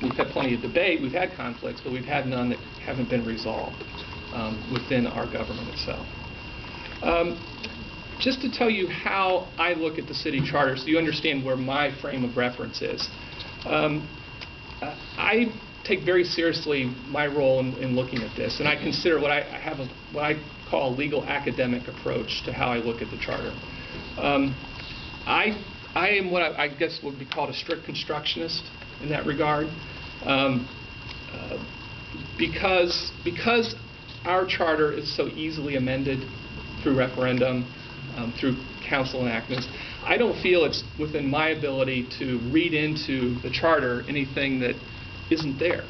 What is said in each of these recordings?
we've had plenty of debate, we've had conflicts, but we've had none that haven't been resolved within our government itself. Just to tell you how I look at the city charter so you understand where my frame of reference is. I take very seriously my role in looking at this, and I consider what I call a legal academic approach to how I look at the charter. I am what I guess would be called a strict constructionist in that regard, because our charter is so easily amended through referendum, through council enactments. I don't feel it's within my ability to read into the charter anything that isn't there.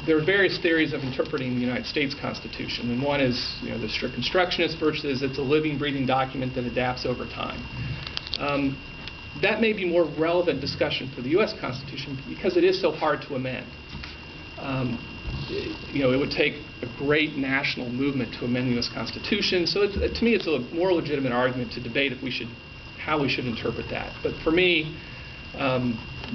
There are various theories of interpreting the United States Constitution, and one is the strict constructionist versus it's a living, breathing document that adapts over time. That may be more relevant discussion for the U.S. Constitution because it is so hard to amend. It would take a great national movement to amend the U.S. Constitution. So to me, it's a more legitimate argument to debate how we should interpret that. But for me,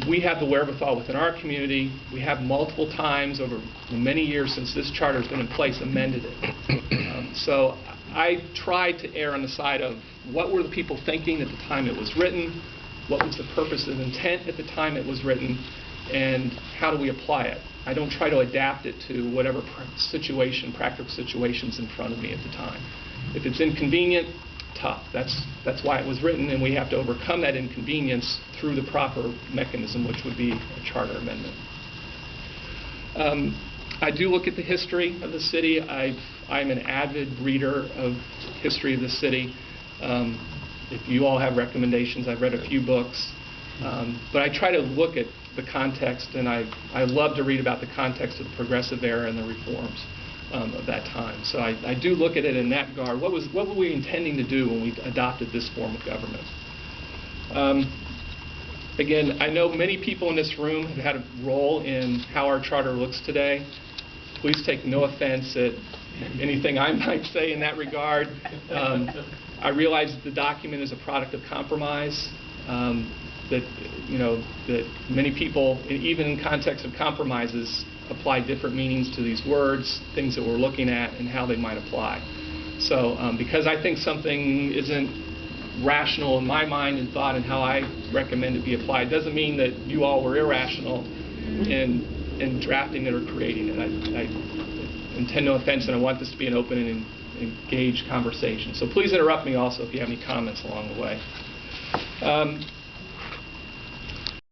we have the wherewithal within our community. We have multiple times over many years since this charter has been in place amended it. So I tried to err on the side of what were the people thinking at the time it was written, what was the purpose and intent at the time it was written, and how do we apply it. I don't try to adapt it to whatever practical situation's in front of me at the time. If it's inconvenient, tough. That's why it was written, and we have to overcome that inconvenience through the proper mechanism, which would be a charter amendment. I do look at the history of the city. I'm an avid reader of history of the city. If you all have recommendations, I've read a few books. But I try to look at the context, and I love to read about the context of the progressive era and the reforms of that time. So I do look at it in that regard. What were we intending to do when we adopted this form of government? Again, I know many people in this room have had a role in how our charter looks today. Please take no offense at anything I might say in that regard. I realize that the document is a product of compromise. That many people, even in context of compromises, apply different meanings to these words, things that we're looking at, and how they might apply. So because I think something isn't rational in my mind and thought and how I recommend it be applied, doesn't mean that you all were irrational in drafting it or creating it. I intend no offense, and I want this to be an open and engaged conversation. So please interrupt me also if you have any comments along the way.